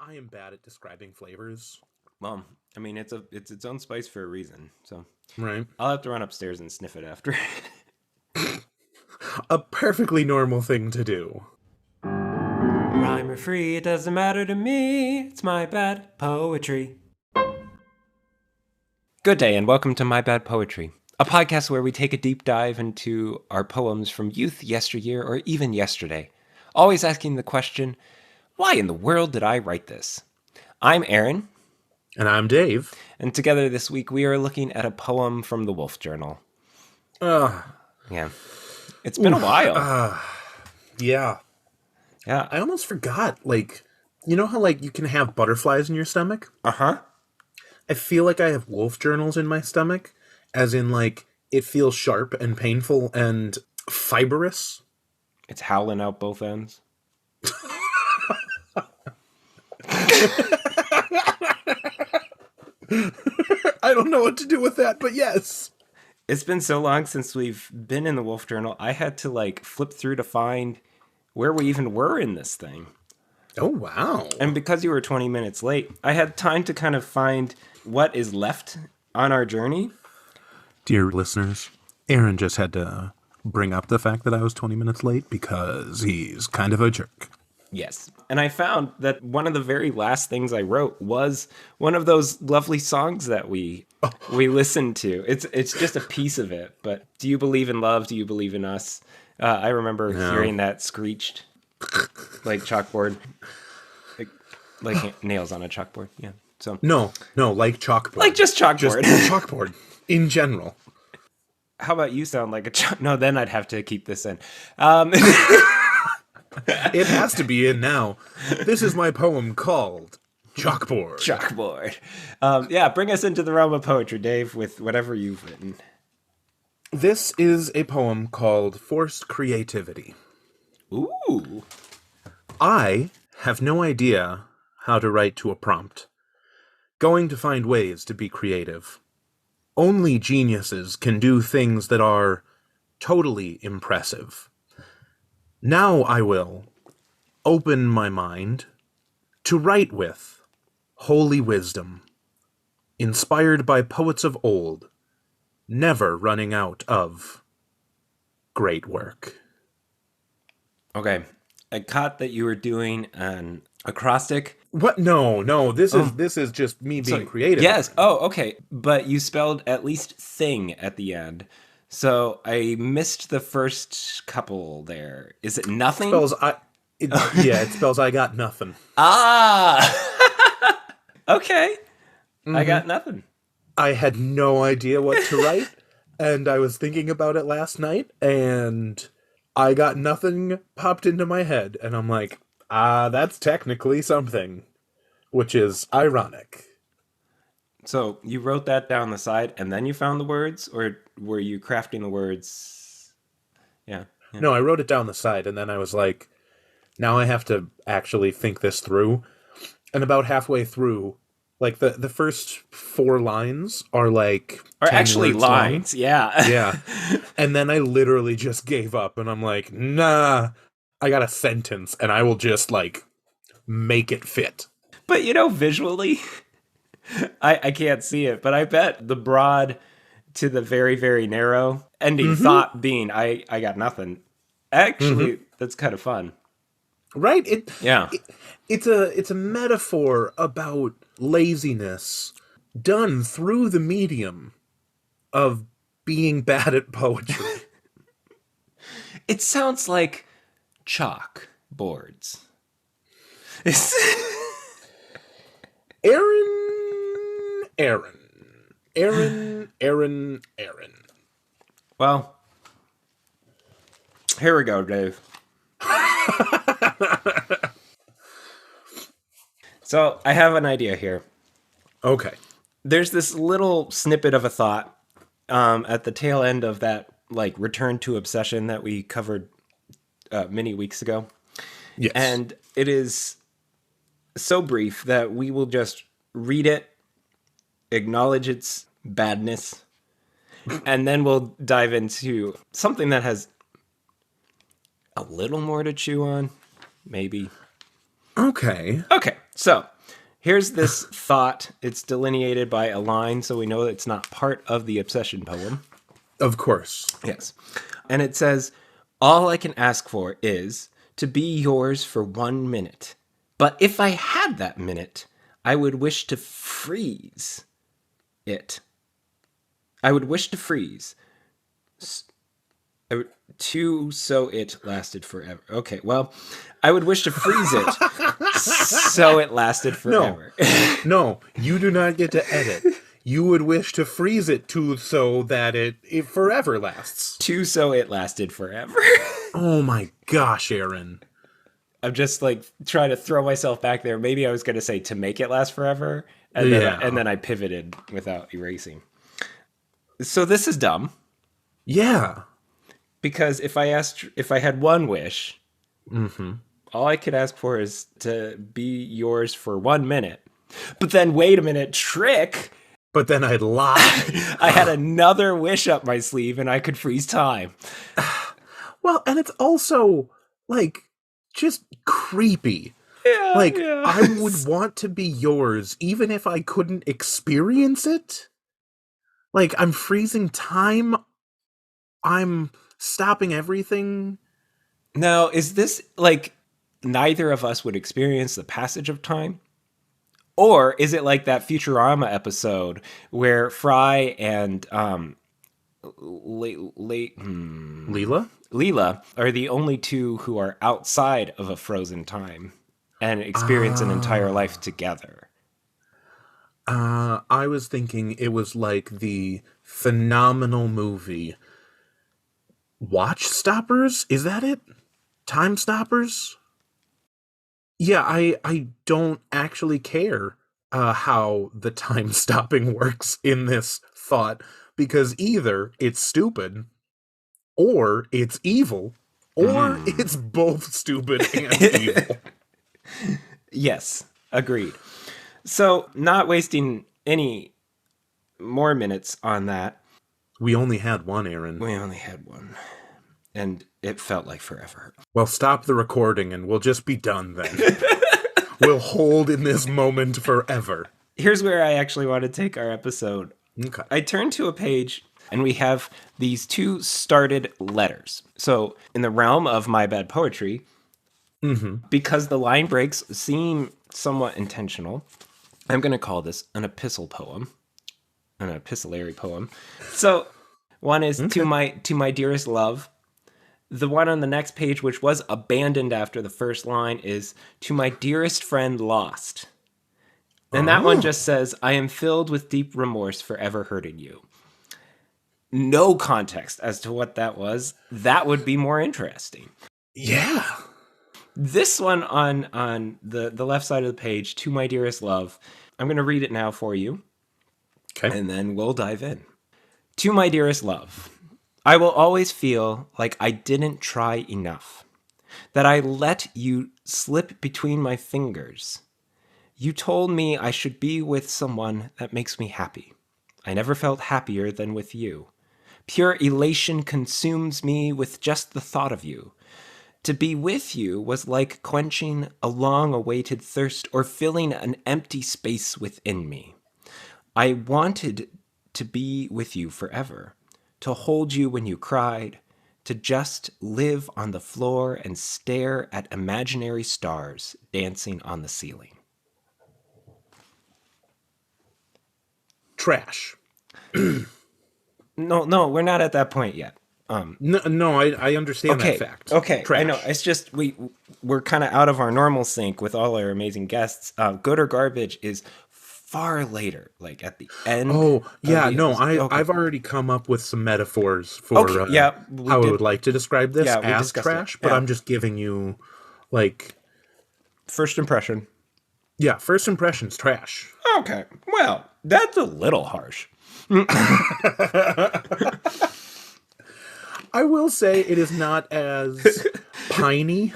I am bad at describing flavors. Well, I mean, it's its own spice for a reason. So Right. I'll have to run upstairs and sniff it after. A perfectly normal thing to do. Rhyme or free, it doesn't matter to me. It's my bad poetry. Good day and welcome to My Bad Poetry, a podcast where we take a deep dive into our poems from youth, yesteryear, or even yesterday. Always asking the question, why in the world did I write this? I'm Aaron. And I'm Dave. And together this week we are looking at a poem from the Wolf Journal. Yeah. It's been a while. Yeah. Yeah. I almost forgot, you know how, you can have butterflies in your stomach? Uh-huh. I feel like I have wolf journals in my stomach, as in, it feels sharp and painful and fibrous. It's howling out both ends. I don't know what to do with that, but yes. It's been so long since we've been in the Wolf Journal, I had to, flip through to find where we even were in this thing. Oh, wow. And because you were 20 minutes late, I had time to kind of find what is left on our journey. Dear listeners, Aaron just had to bring up the fact that I was 20 minutes late because he's kind of a jerk. Yes. And I found that one of the very last things I wrote was one of those lovely songs that we listened to. It's just a piece of it. But do you believe in love? Do you believe in us? I remember hearing that screeched like chalkboard, like nails on a chalkboard. Yeah. So No, like chalkboard. like just chalkboard. Just chalkboard in general. How about you sound like a chalk? No, then I'd have to keep this in. It has to be in now. This is my poem called Chalkboard. Chalkboard. Yeah, bring us into the realm of poetry, Dave, with whatever you've written. This is a poem called Forced Creativity. Ooh. I have no idea how to write to a prompt. Going to find ways to be creative. Only geniuses can do things that are totally impressive. Now I will open my mind to write with holy wisdom, inspired by poets of old, never running out of great work. Okay. I caught that you were doing an acrostic. What? No. This is just me being creative. Yes. Oh, okay. But you spelled at least thing at the end. So I missed the first couple there. Is it nothing? It spells I got nothing. Ah! Okay. Mm-hmm. I got nothing. I had no idea what to write, and I was thinking about it last night, and I got nothing popped into my head, and I'm like, that's technically something, which is ironic. So you wrote that down the side, and then you found the words, or were you crafting the words? Yeah. No, I wrote it down the side, and then I was like, now I have to actually think this through. And about halfway through, the first 4 lines are actually lines, long. Yeah. Yeah. And then I literally just gave up, and I'm like, nah, I got a sentence, and I will just, make it fit. But, visually, I can't see it, but I bet the broad to the very, very narrow ending thought being, I got nothing. Actually, that's kind of fun. Right? It's a metaphor about laziness done through the medium of being bad at poetry. It sounds like chalk boards. Aaron. Well, here we go, Dave. So I have an idea here. Okay. There's this little snippet of a thought at the tail end of that return to obsession that we covered many weeks ago. Yes. And it is so brief that we will just read it, acknowledge its badness, and then we'll dive into something that has a little more to chew on, maybe. Okay. Okay, so here's this thought. It's delineated by a line, so we know that it's not part of the obsession poem. Of course. Yes. And it says, all I can ask for is to be yours for 1 minute. But if I had that minute, I would wish to freeze it. I would wish to freeze. So it lasted forever. Okay, well, I would wish to freeze it so it lasted forever. No, you do not get to edit. You would wish to freeze it so that it forever lasts. So it lasted forever. Oh my gosh, Aaron. I'm just like trying to throw myself back there. Maybe I was going to say to make it last forever, and then I pivoted without erasing. So this is dumb. Yeah. Because if I had one wish, all I could ask for is to be yours for 1 minute. But then, wait a minute, trick. But then I'd lie. I had another wish up my sleeve and I could freeze time. Well, and it's also, like, just creepy. Yeah, like, yeah. I would want to be yours even if I couldn't experience it. Like, I'm freezing time. I'm stopping everything. Now, is this, like, neither of us would experience the passage of time? Or is it like that Futurama episode where Fry and Leela are the only two who are outside of a frozen time and experience an entire life together? I was thinking it was like the phenomenal movie Watch Stoppers? Is that it? Time Stoppers? Yeah, I don't actually care how the time stopping works in this thought, because either it's stupid, or it's evil, or it's both stupid and evil. Yes, agreed. So, not wasting any more minutes on that. We only had one, Aaron. We only had one. And it felt like forever. Well, stop the recording and we'll just be done then. We'll hold in this moment forever. Here's where I actually want to take our episode. Okay. I turned to a page and we have these two started letters. So in the realm of my bad poetry, because the line breaks seem somewhat intentional, I'm going to call this an epistle poem, an epistolary poem. So one is to my dearest love. The one on the next page, which was abandoned after the first line, is to my dearest friend lost. And that one just says, I am filled with deep remorse for ever hurting you. No context as to what that was. That would be more interesting. Yeah. This one on the left side of the page, to my dearest love, I'm going to read it now for you. Okay. And then we'll dive in. To my dearest love, I will always feel like I didn't try enough, that I let you slip between my fingers. You told me I should be with someone that makes me happy. I never felt happier than with you. Pure elation consumes me with just the thought of you. To be with you was like quenching a long-awaited thirst or filling an empty space within me. I wanted to be with you forever, to hold you when you cried, to just live on the floor and stare at imaginary stars dancing on the ceiling. Trash. No, we're not at that point yet. No, I understand that fact. Okay, Trash. I know. It's just we're kind of out of our normal sync with all our amazing guests. Good or Garbage is far later, like at the end. Oh, yeah, no, Okay. I've already come up with some metaphors for how I would like to describe this as trash, but I'm just giving you, like... First impression. Yeah, first impression's trash. Okay, well, that's a little harsh. I will say it is not as piney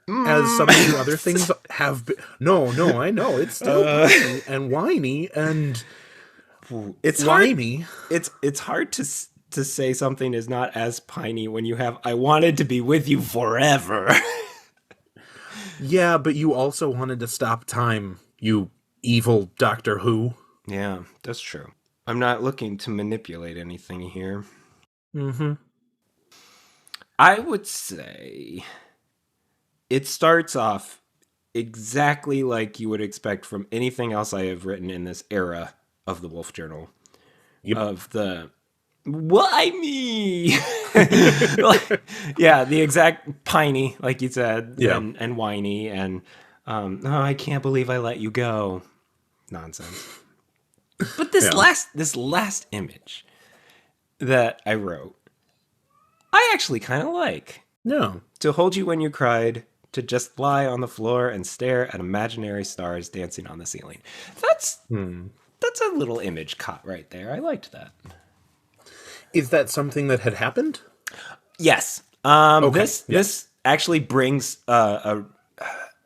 as some of the other things have been. No, I know. It's still piney and whiny and it's whiny. Hard. It's hard to say something is not as piney when you have, I wanted to be with you forever. Yeah, but you also wanted to stop time, you evil Doctor Who. Yeah, that's true. I'm not looking to manipulate anything here. Mm-hmm. I would say it starts off exactly like you would expect from anything else I have written in this era of the Wolf Journal. Yep. Of the why me? Yeah, the exact piney, like you said, Yeah. and whiny, and oh, I can't believe I let you go. Nonsense. But Yeah. this last image that I wrote, I actually kind of like. No. To hold you when you cried, to just lie on the floor and stare at imaginary stars dancing on the ceiling. That's a little image caught right there. I liked that. Is that something that had happened? Yes. Okay. This actually brings a.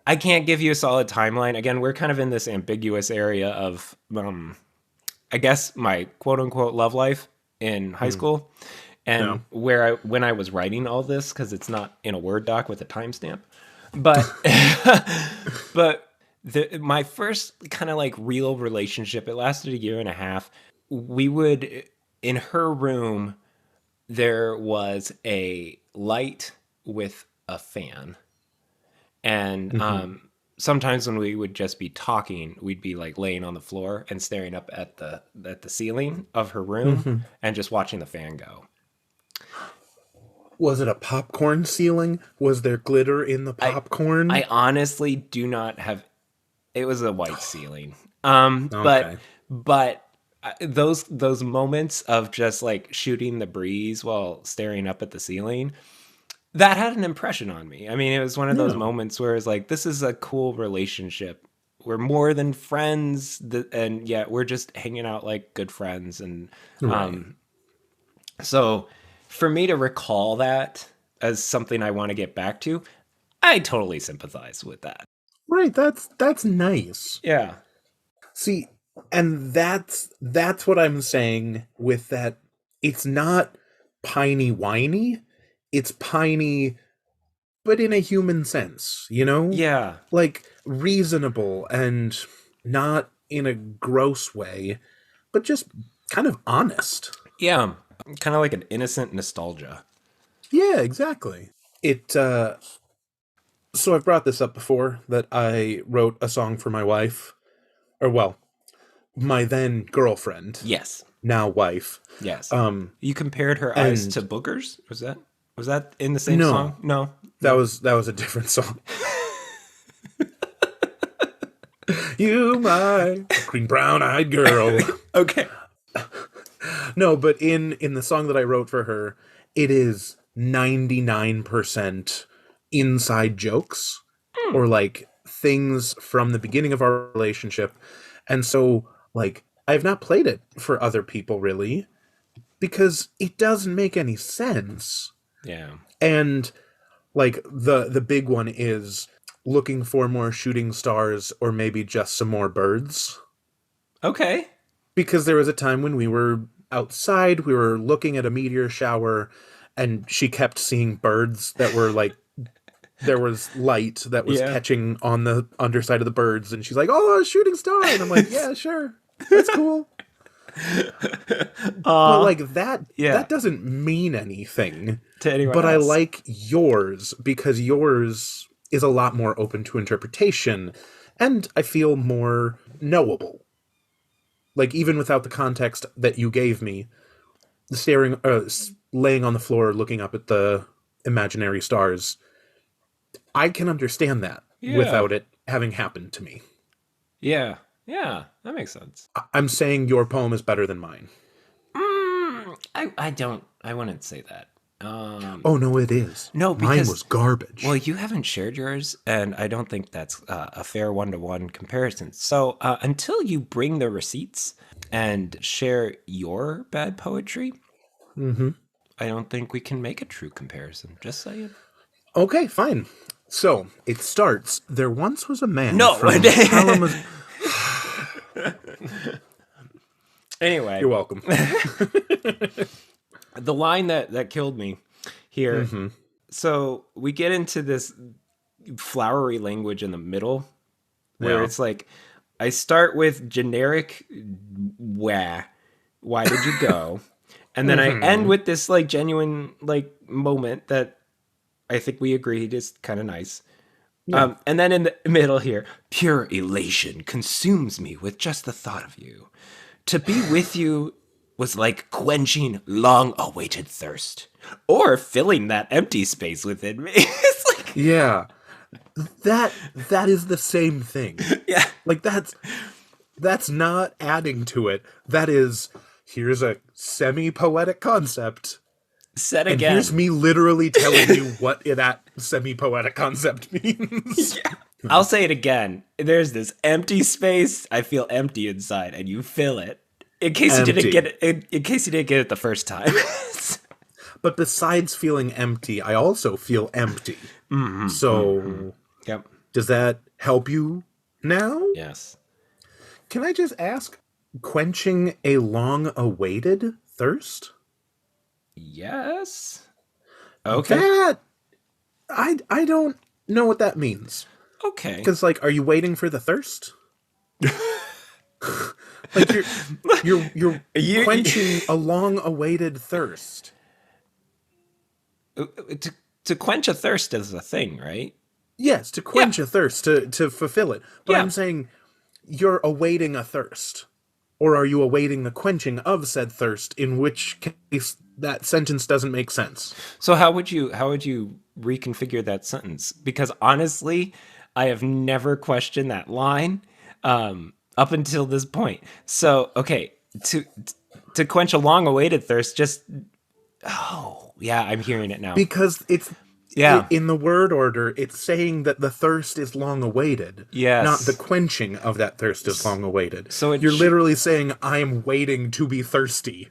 I can't give you a solid timeline. Again, we're kind of in this ambiguous area of, I guess, my quote unquote love life in high school, Yeah. and when I was writing all this, because it's not in a Word doc with a timestamp, but but my first kind of like real relationship, it lasted a year and a half. We would, in her room, there was a light with a fan, and Mm-hmm. sometimes when we would just be talking, we'd be like laying on the floor and staring up at the ceiling of her room Mm-hmm. and just watching the fan go. Was it a popcorn ceiling? Was there glitter in the I popcorn? I honestly do not have. It was a white ceiling. Okay. But those moments of just like shooting the breeze while staring up at the ceiling, that had an impression on me. I mean, it was one of those No. moments where it's like, this is a cool relationship. We're more than friends, and yet we're just hanging out like good friends. And Right. so, for me to recall that as something I want to get back to, I totally sympathize with that. Right. That's nice. Yeah. See, and that's what I'm saying with that. It's not piney whiny. It's piney, but in a human sense, you know? Yeah. Like reasonable and not in a gross way, but just kind of honest. Yeah. Kind of like an innocent nostalgia. Yeah, exactly. It so I've brought this up before that I wrote a song for my wife, or well, my then girlfriend, Yes. now wife. Yes. You compared her eyes And to boogers? Was that in the same no, song? No. that was a different song. You, my green brown-eyed girl. Okay. No, but in the song that I wrote for her, it is 99% inside jokes or like things from the beginning of our relationship. And so like I've not played it for other people really because it doesn't make any sense. Yeah. And like the big one is looking for more shooting stars or maybe just some more birds. Okay. Because there was a time when we were outside, we were looking at a meteor shower, and she kept seeing birds that were like, there was light that was Yeah. catching on the underside of the birds, and she's like, "Oh, a shooting star!" And I'm like, "Yeah, sure, that's cool." But like Yeah. that doesn't mean anything. To anyone But I else. like yours because yours is a lot more open to interpretation, and I feel more knowable. Like even without the context that you gave me, laying on the floor looking up at the imaginary stars, I can understand that Yeah. without it having happened to me. Yeah. Yeah. That makes sense. I'm saying your poem is better than mine. I wouldn't say that. Oh no, it is. No, Mine because was garbage. well, you haven't shared yours, and I don't think that's a fair one-to-one comparison. So until you bring the receipts and share your bad poetry, Mm-hmm. I don't think we can make a true comparison. Just saying. Okay, fine. So it starts. There once was a man No. from Kalamazoo. Anyway, You're welcome. the line that killed me here. Mm-hmm. So we get into this flowery language in the middle where Yeah. it's like I start with generic why did you go? And then I end with this like genuine like moment that I think we agreed is kind of nice. Yeah. And then in the middle here, pure elation consumes me with just the thought of you. To be with you was like quenching long-awaited thirst, or filling that empty space within me. It's like, Yeah. That is the same thing. yeah, Like that's not adding to it. That is, here's a semi-poetic concept. said And again. here's me literally telling you what that semi-poetic concept means. Yeah. I'll say it again. There's this empty space. I feel empty inside, and you fill it. In case you didn't Empty. get it, in case you didn't get it the first time. But besides feeling empty, I also feel empty. So Yep. does that help you now? Yes. Can I just ask, quenching a long-awaited thirst? Yes. Okay. That I don't know what that means. Okay. Because, like, are you waiting for the thirst? Like you're quenching a long-awaited thirst. To quench a thirst is a thing, right? Yes, to quench a thirst, to fulfill it. But Yeah. I'm saying you're awaiting a thirst. Or are you awaiting the quenching of said thirst, in which case that sentence doesn't make sense? So how would you reconfigure that sentence? Because honestly, I have never questioned that line up until this point. So okay, to quench a long-awaited thirst, just yeah, I'm hearing it now. Because it's Yeah. in the word order, it's saying that the thirst is long awaited. Yes. Not the quenching of that thirst is long awaited. So you're literally saying, I'm waiting to be thirsty.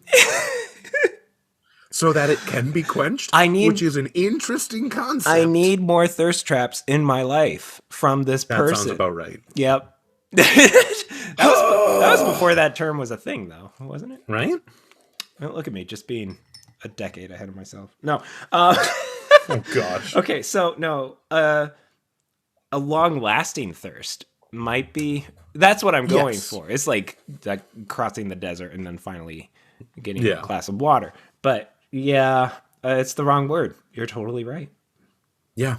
So that it can be quenched, which is an interesting concept. I need more thirst traps in my life from this that person. sounds about right. Yep. that was before that term was a thing, though, wasn't it? Right? Well, look at me, just being a decade ahead of myself. No. Oh, gosh. Okay, so no, a long-lasting thirst might be. That's what I'm going Yes. for. It's like crossing the desert and then finally getting Yeah. a glass of water. But yeah, it's the wrong word. You're totally right. Yeah.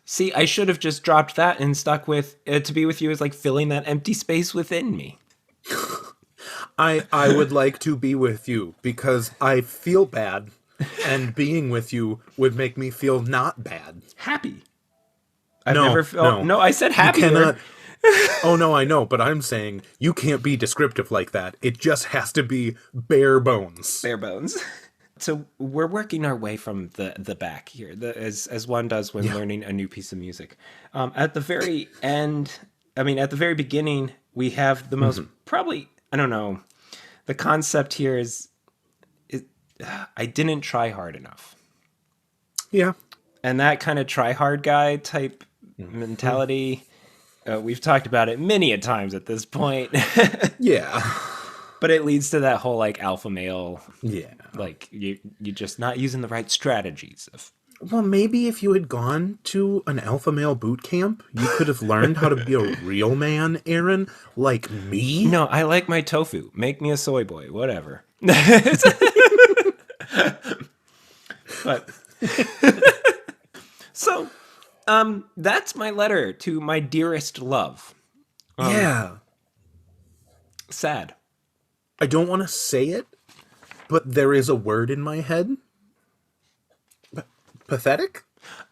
See, I should have just dropped that and stuck with to be with you is like filling that empty space within me. I would like to be with you because I feel bad, and being with you would make me feel not bad. Happy. I've No, never felt. no. No, I said happy. You cannot. Oh, no, I know, but I'm saying you can't be descriptive like that. It just has to be bare bones. Bare bones. So we're working our way from the back here, as one does when learning a new piece of music. At the very end, at the very beginning, we have the most probably, I don't know, the concept here is I didn't try hard enough. Yeah. And that kind of try hard guy type mentality, we've talked about it many a times at this point. Yeah. But it leads to that whole like alpha male, Yeah. like you're just not using the right strategies of. Well, maybe if you had gone to an alpha male boot camp, you could have learned how to be a real man, Aaron, like me. No, I like my tofu. Make me a soy boy, whatever. But so, that's my letter to my dearest love. Yeah. Sad. I don't want to say it, but there is a word in my head. Pathetic?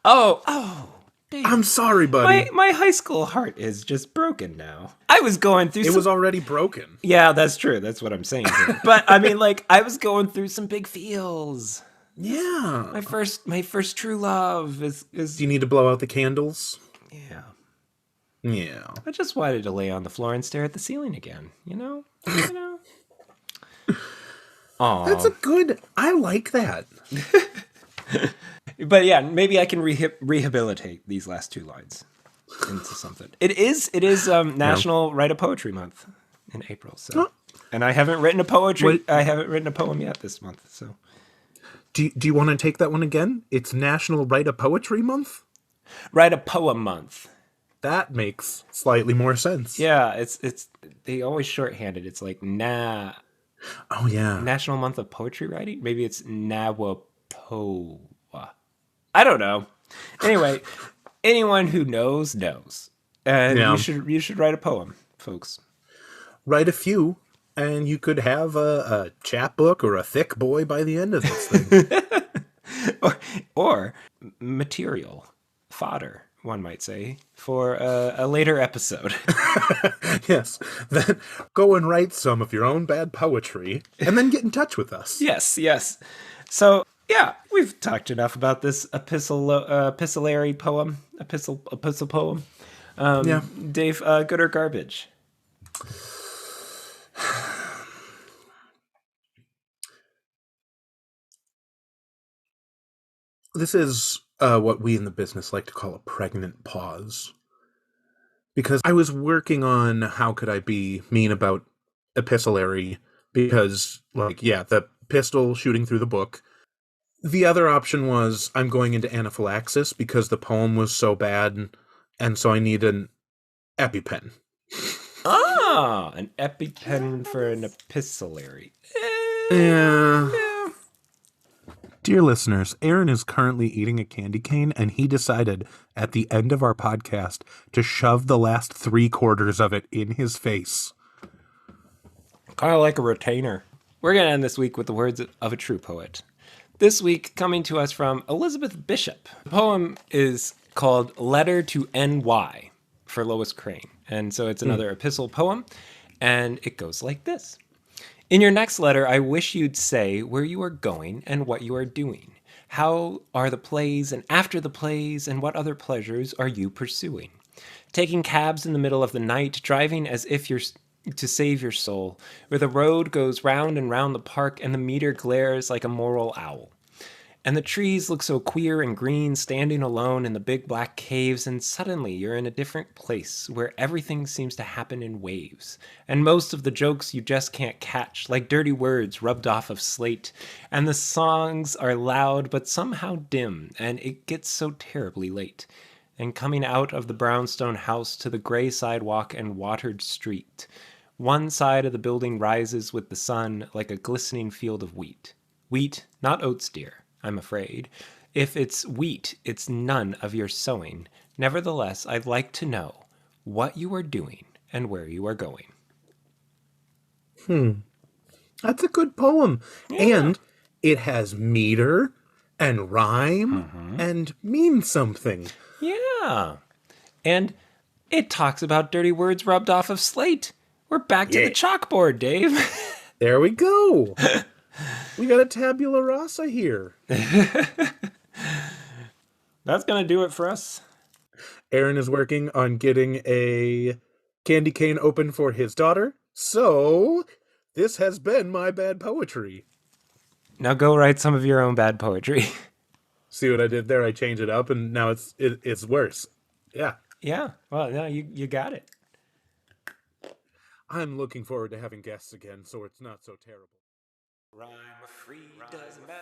Oh, damn. I'm sorry, buddy. My high school heart is just broken now. I was going through It was already broken. Yeah, that's true. That's what I'm saying here. But I was going through some big feels. Yeah. My first true love is Do you need to blow out the candles? yeah. Yeah. I just wanted to lay on the floor and stare at the ceiling again, you know? Aw. That's a good... I like that. But yeah, maybe I can rehabilitate these last two lines into something. It is National Write a Poetry Month in April, so. And I haven't written a poem yet this month, so. Do you want to take that one again? It's National Write a Poetry Month? Write a poem month. That makes slightly more sense. Yeah, it's they always shorthanded. It's like Oh, yeah. National Month of Poetry Writing. Maybe it's Nawapoa. I don't know. Anyway, anyone who knows knows, and Yeah. you should write a poem, folks. Write a few, and you could have a chapbook or a thick boy by the end of this thing. or material fodder, one might say, for a later episode. Yes. Then go and write some of your own bad poetry, and then get in touch with us. Yes. So yeah, we've talked enough about this epistolary poem, epistle poem. Yeah. Dave, good or garbage? This is what we in the business like to call a pregnant pause. Because I was working on how could I be mean about epistolary, because, like, yeah, the pistol shooting through the book. The other option was I'm going into anaphylaxis because the poem was so bad, and so I need an EpiPen. Ah, an EpiPen for an epistolary. Yeah. Yeah. Dear listeners, Aaron is currently eating a candy cane, and he decided at the end of our podcast to shove the last 3/4 of it in his face. Kind of like a retainer. We're going to end this week with the words of a true poet. This week, coming to us from Elizabeth Bishop. The poem is called Letter to N.Y. for Lois Crane. And so it's another epistle poem, and it goes like this. In your next letter, I wish you'd say where you are going and what you are doing. How are the plays and after the plays, and what other pleasures are you pursuing? Taking cabs in the middle of the night, driving as if you're to save your soul, where the road goes round and round the park and the meter glares like a moral owl. And the trees look so queer and green, standing alone in the big black caves, and suddenly you're in a different place where everything seems to happen in waves. And most of the jokes you just can't catch, like dirty words rubbed off of slate. And the songs are loud but somehow dim, and it gets so terribly late. And coming out of the brownstone house to the gray sidewalk and watered street, one side of the building rises with the sun like a glistening field of wheat. Wheat, not oats, dear. I'm afraid. If it's wheat, it's none of your sowing. Nevertheless, I'd like to know what you are doing and where you are going. That's a good poem. Yeah. And it has meter and rhyme and means something. Yeah. And it talks about dirty words rubbed off of slate. We're back to the chalkboard, Dave. There we go. We got a tabula rasa here. That's going to do it for us. Aaron is working on getting a candy cane open for his daughter. So, this has been my bad poetry. Now go write some of your own bad poetry. See what I did there? I changed it up, and now it's worse. Yeah. Yeah. Well, no, you got it. I'm looking forward to having guests again, so it's not so terrible. Rhyme free doesn't matter.